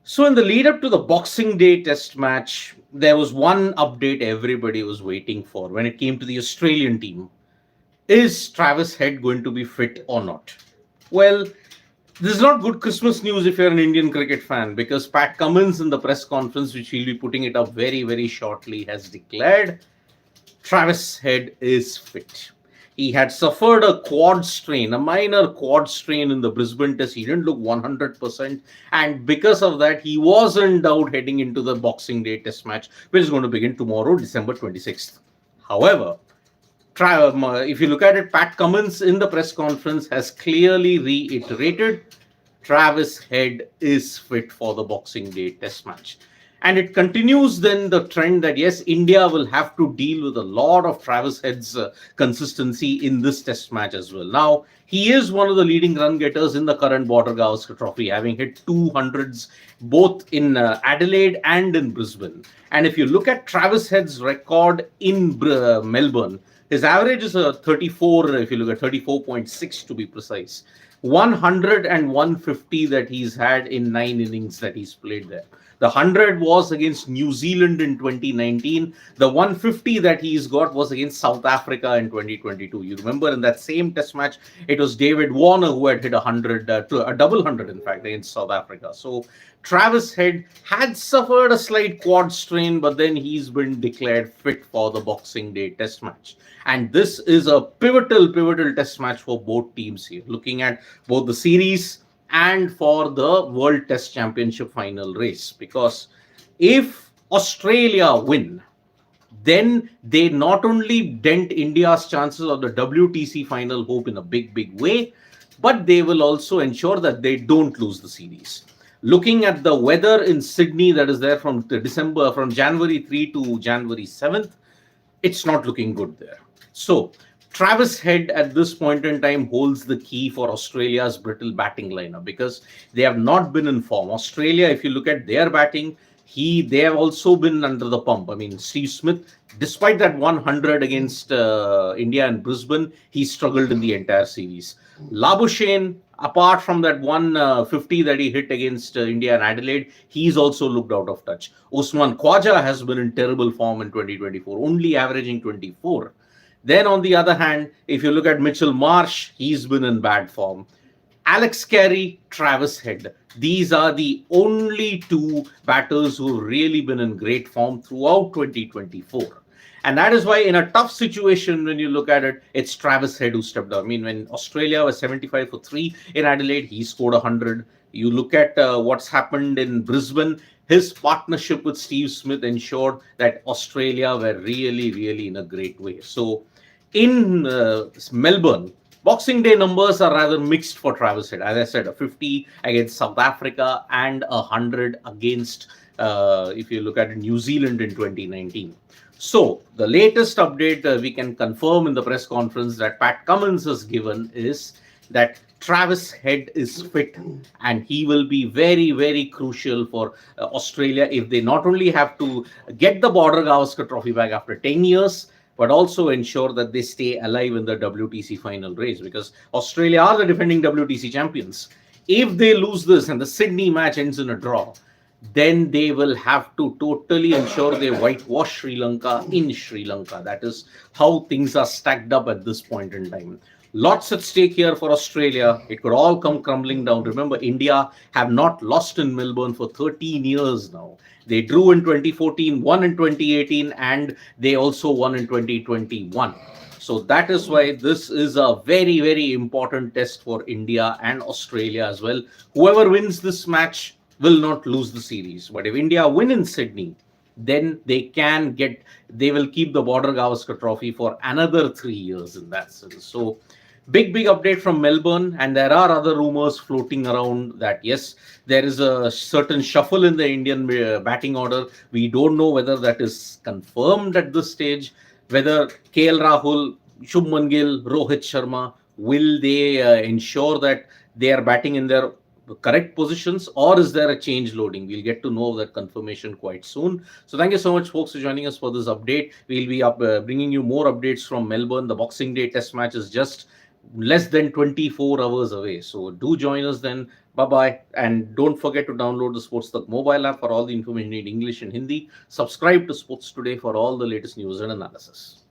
So, in the lead up to the Boxing Day test match, there was one update everybody was waiting for when it came to the Australian team. Is Travis Head going to be fit or not? Well, this is not good Christmas news if you're an Indian cricket fan, because Pat Cummins in the press conference, which he'll be putting it up very, very shortly, has declared Travis Head is fit. He had suffered a quad strain, a minor quad strain in the Brisbane Test. He didn't look 100%. And because of that, he was in doubt heading into the Boxing Day Test match, which is going to begin tomorrow, December 26th. However, if you look at it, Pat Cummins in the press conference has clearly reiterated Travis Head is fit for the Boxing Day Test match. And it continues then the trend that yes, India will have to deal with a lot of Travis Head's consistency in this test match as well. Now, he is one of the leading run getters in the current Border-Gavaskar Trophy, having hit 200s both in Adelaide and in Brisbane. And if you look at Travis Head's record in Melbourne, his average is a 34, if you look at 34.6 to be precise. 100 and 150 that he's had in 9 innings that he's played there. The 100 was against New Zealand in 2019. The 150 that he's got was against South Africa in 2022. You remember in that same test match, it was David Warner who had hit a 100, a double 100 in fact, against South Africa. So Travis Head had suffered a slight quad strain, but then he's been declared fit for the Boxing Day test match. And this is a pivotal test match for both teams here, looking at both the series and for the World Test Championship final race. Because if Australia win, then they not only dent India's chances of the WTC final hope in a big way, but they will also ensure that they don't lose the series. Looking at the weather in Sydney that is there from January 3 to January 7th, it's not looking good there. So Travis Head at this point in time holds the key for Australia's brittle batting lineup because they have not been in form. Australia, if you look at their batting, they have also been under the pump. I mean, Steve Smith, despite that 100 against India and Brisbane, he struggled in the entire series. Labuschagne, apart from that 150 that he hit against India and Adelaide, he's also looked out of touch. Usman Khawaja has been in terrible form in 2024, only averaging 24. Then on the other hand, if you look at Mitchell Marsh, he's been in bad form. Alex Carey, Travis Head. These are the only two batters who've really been in great form throughout 2024. And that is why in a tough situation, when you look at it, it's Travis Head who stepped up. I mean, when Australia was 75 for 3 in Adelaide, he scored 100. You look at what's happened in Brisbane, his partnership with Steve Smith ensured that Australia were really in a great way. So in Melbourne, Boxing Day numbers are rather mixed for Travis Head. As I said, a 50 against South Africa and a 100 against, if you look at New Zealand in 2019. So the latest update we can confirm in the press conference that Pat Cummins has given is that Travis Head is fit and he will be very crucial for Australia if they not only have to get the Border-Gavaskar Trophy back after 10 years, but also ensure that they stay alive in the WTC final race because Australia are the defending WTC champions. If they lose this and the Sydney match ends in a draw, then they will have to totally ensure they whitewash Sri Lanka in Sri Lanka. That is how things are stacked up at this point in time. Lots at stake here for Australia. It could all come crumbling down. Remember, India have not lost in Melbourne for 13 years now. They drew in 2014, won in 2018, and they also won in 2021. So that is why this is a very important test for India and Australia as well. Whoever wins this match will not lose the series. But if India win in Sydney, then they will keep the Border-Gavaskar Trophy for another 3 years in that sense. So big update from Melbourne, and there are other rumors floating around that yes, there is a certain shuffle in the Indian batting order. We don't know whether that is confirmed at this stage, whether KL Rahul, Shubman Gill, Rohit Sharma, will they ensure that they are batting in their correct positions, or is there a change loading? We'll get to know that confirmation quite soon. So thank you so much, folks, for joining us for this update. We'll be bringing you more updates from Melbourne. The Boxing Day test match is just less than 24 hours away. So do join us then. Bye bye. And don't forget to download the Sports Talk mobile app for all the information in English and Hindi. Subscribe to Sports Today for all the latest news and analysis.